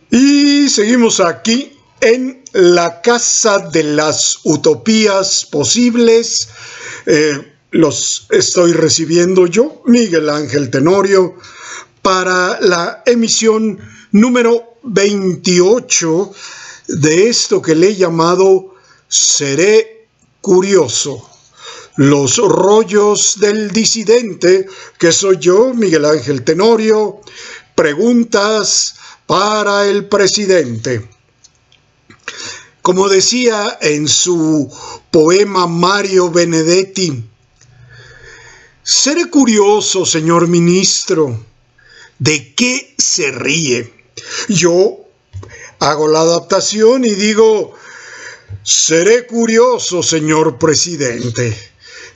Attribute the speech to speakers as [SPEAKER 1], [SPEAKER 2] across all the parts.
[SPEAKER 1] Y seguimos aquí en la Casa de las Utopías Posibles. Los estoy recibiendo yo, Miguel Ángel Tenorio, para la emisión número 28 de esto que le he llamado Seré Curioso. Los rollos del disidente, que soy yo, Miguel Ángel Tenorio. Preguntas para el presidente. Como decía en su poema Mario Benedetti, seré curioso, señor ministro, ¿de qué se ríe? Yo hago la adaptación y digo, seré curioso, señor presidente,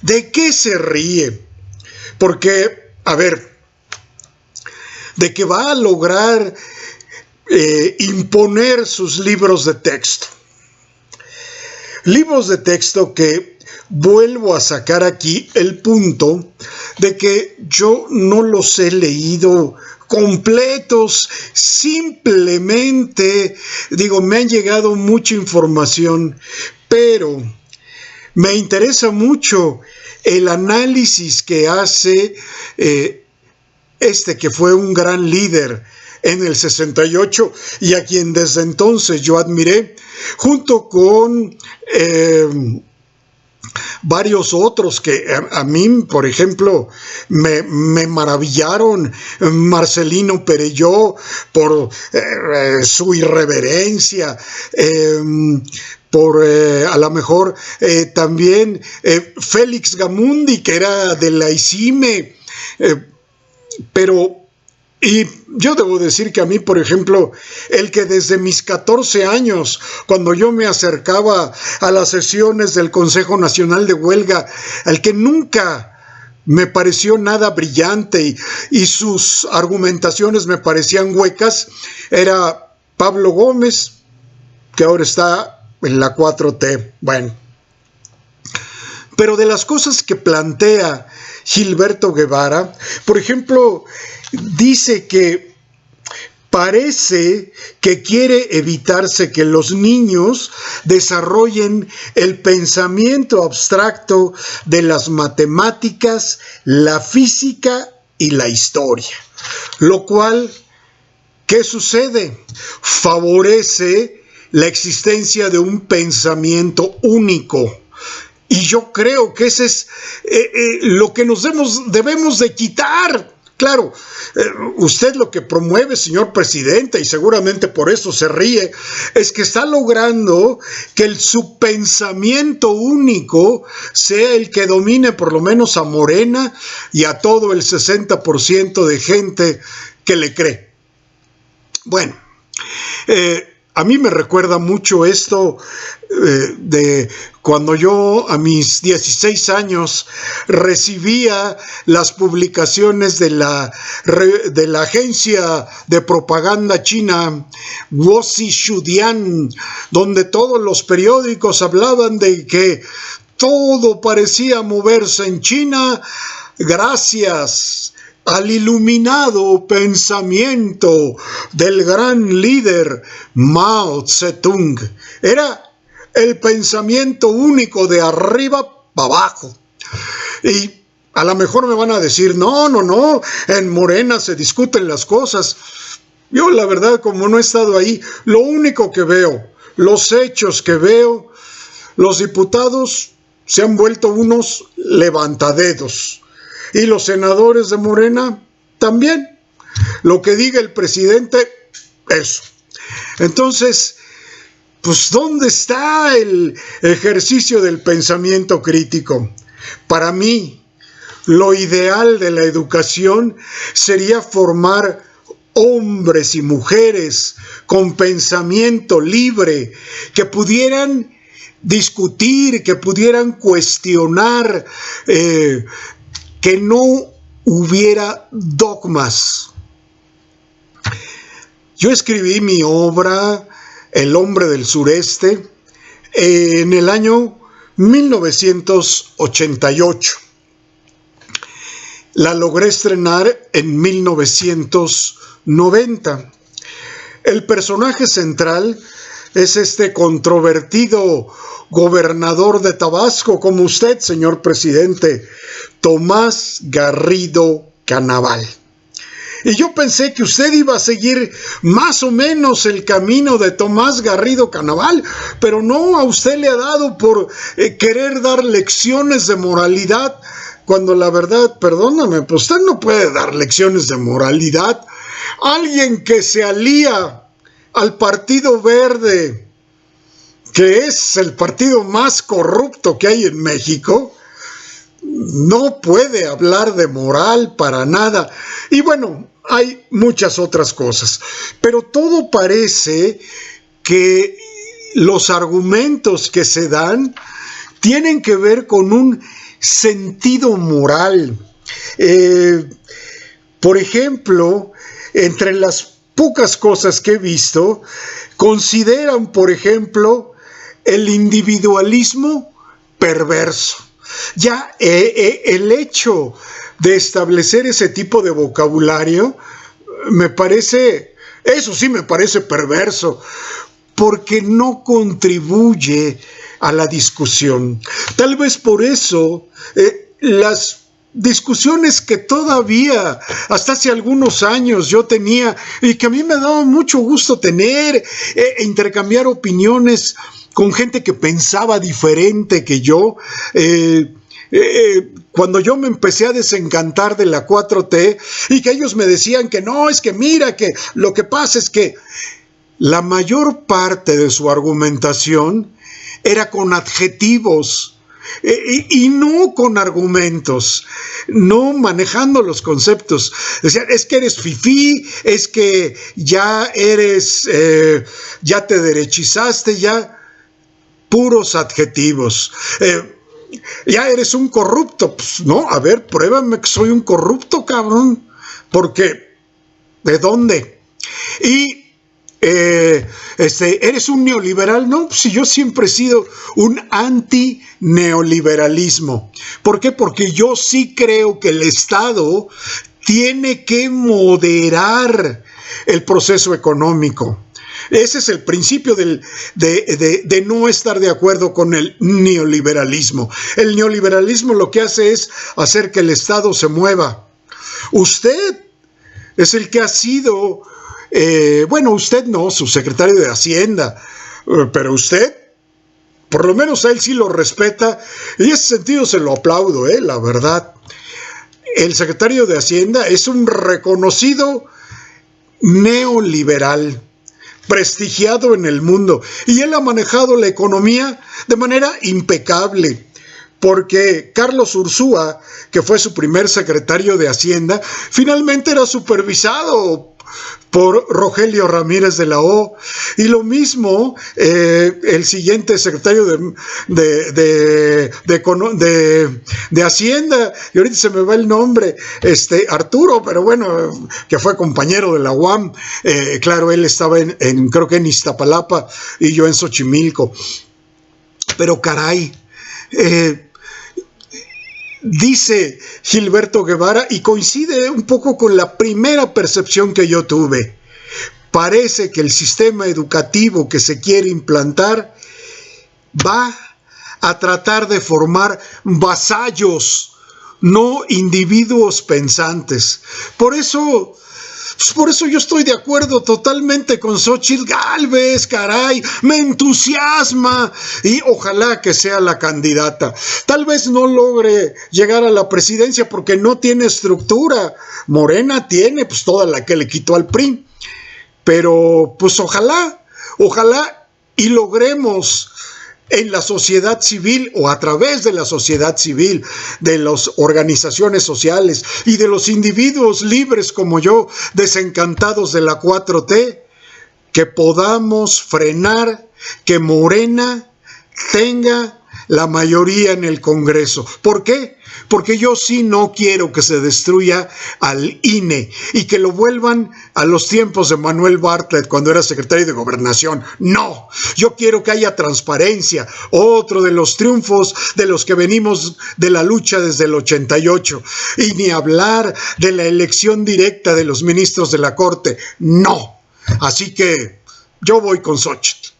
[SPEAKER 1] ¿de qué se ríe? Porque, a ver, de que va a lograr imponer sus libros de texto. Libros de texto que vuelvo a sacar aquí el punto de que yo no los he leído completos, simplemente, digo, me han llegado mucha información, pero me interesa mucho el análisis que hace que fue un gran líder en el 68 y a quien desde entonces yo admiré, junto con varios otros que a mí, por ejemplo, me maravillaron. Marcelino Perelló por su irreverencia, por a lo mejor también Félix Gamundi, que era de la ICIME, pero... Y yo debo decir que a mí, por ejemplo, el que desde mis 14 años, cuando yo me acercaba a las sesiones del Consejo Nacional de Huelga, el que nunca me pareció nada brillante y sus argumentaciones me parecían huecas, era Pablo Gómez, que ahora está en la 4T. Bueno, pero de las cosas que plantea Gilberto Guevara, por ejemplo, dice que parece que quiere evitarse que los niños desarrollen el pensamiento abstracto de las matemáticas, la física y la historia, lo cual, ¿qué sucede? Favorece la existencia de un pensamiento único. Y yo creo que ese es lo que nos debemos de quitar. Claro, usted lo que promueve, señor presidente, y seguramente por eso se ríe, es que está logrando que su pensamiento único sea el que domine por lo menos a Morena y a todo el 60% de gente que le cree. Bueno, a mí me recuerda mucho esto de cuando yo a mis 16 años recibía las publicaciones de la agencia de propaganda china Guozi Shudian, donde todos los periódicos hablaban de que todo parecía moverse en China gracias al iluminado pensamiento del gran líder Mao Zedong. Era el pensamiento único de arriba para abajo. Y a lo mejor me van a decir, no, en Morena se discuten las cosas. Yo la verdad, como no he estado ahí, lo único que veo, los hechos que veo, los diputados se han vuelto unos levantadedos. Y los senadores de Morena también. Lo que diga el presidente, eso. Entonces, pues, ¿dónde está el ejercicio del pensamiento crítico? Para mí, lo ideal de la educación sería formar hombres y mujeres con pensamiento libre, que pudieran discutir, que pudieran cuestionar, que no hubiera dogmas. Yo escribí mi obra El hombre del sureste en el año 1988. la logré estrenar en 1990. El personaje central es este controvertido gobernador de Tabasco, como usted, señor presidente, Tomás Garrido Canaval. Y yo pensé que usted iba a seguir más o menos el camino de Tomás Garrido Canaval, pero no, a usted le ha dado por querer dar lecciones de moralidad, cuando la verdad, perdóname, pues usted no puede dar lecciones de moralidad. Alguien que se alía al Partido Verde, que es el partido más corrupto que hay en México, no puede hablar de moral para nada. Y bueno, hay muchas otras cosas, pero todo parece que los argumentos que se dan tienen que ver con un sentido moral. Por ejemplo, entre las pocas cosas que he visto, consideran, por ejemplo, el individualismo perverso. Ya el hecho de establecer ese tipo de vocabulario me parece, eso sí me parece perverso, porque no contribuye a la discusión. Tal vez por eso las discusiones que todavía hasta hace algunos años yo tenía y que a mí me daba mucho gusto tener, intercambiar opiniones con gente que pensaba diferente que yo, cuando yo me empecé a desencantar de la 4T y que ellos me decían que no, es que mira, que lo que pasa es que la mayor parte de su argumentación era con adjetivos y no con argumentos, no manejando los conceptos. Decían, es que eres fifí, es que ya eres, ya te derechizaste, ya puros adjetivos. Ya eres un corrupto. Pues no, a ver, pruébame que soy un corrupto, cabrón. Porque, ¿de dónde? Y ¿eres un neoliberal? No, pues si yo siempre he sido un anti-neoliberalismo. ¿Por qué? Porque yo sí creo que el Estado tiene que moderar el proceso económico. Ese es el principio de no estar de acuerdo con el neoliberalismo. El neoliberalismo lo que hace es hacer que el Estado se mueva. Usted es el que ha sido, bueno, usted no, su secretario de Hacienda, pero usted, por lo menos a él sí lo respeta, y en ese sentido se lo aplaudo, la verdad. El secretario de Hacienda es un reconocido neoliberal, prestigiado en el mundo, y él ha manejado la economía de manera impecable, porque Carlos Ursúa, que fue su primer secretario de Hacienda, finalmente era supervisado por Rogelio Ramírez de la O, y lo mismo el siguiente secretario de Hacienda, y ahorita se me va el nombre, Arturo, pero bueno, que fue compañero de la UAM, claro, él estaba creo que en Iztapalapa y yo en Xochimilco, pero caray, dice Gilberto Guevara, y coincide un poco con la primera percepción que yo tuve. Parece que el sistema educativo que se quiere implantar va a tratar de formar vasallos, no individuos pensantes. Por eso yo estoy de acuerdo totalmente con Xóchitl Gálvez, caray, me entusiasma y ojalá que sea la candidata. Tal vez no logre llegar a la presidencia porque no tiene estructura. Morena tiene pues toda la que le quitó al PRI. Pero pues ojalá y logremos en la sociedad civil o a través de la sociedad civil, de las organizaciones sociales y de los individuos libres como yo, desencantados de la 4T, que podamos frenar que Morena tenga la mayoría en el Congreso. ¿Por qué? Porque yo sí no quiero que se destruya al INE y que lo vuelvan a los tiempos de Manuel Bartlett cuando era secretario de Gobernación. No, yo quiero que haya transparencia, otro de los triunfos de los que venimos de la lucha desde el 88. Y ni hablar de la elección directa de los ministros de la Corte. No. Así que yo voy con Xóchitl.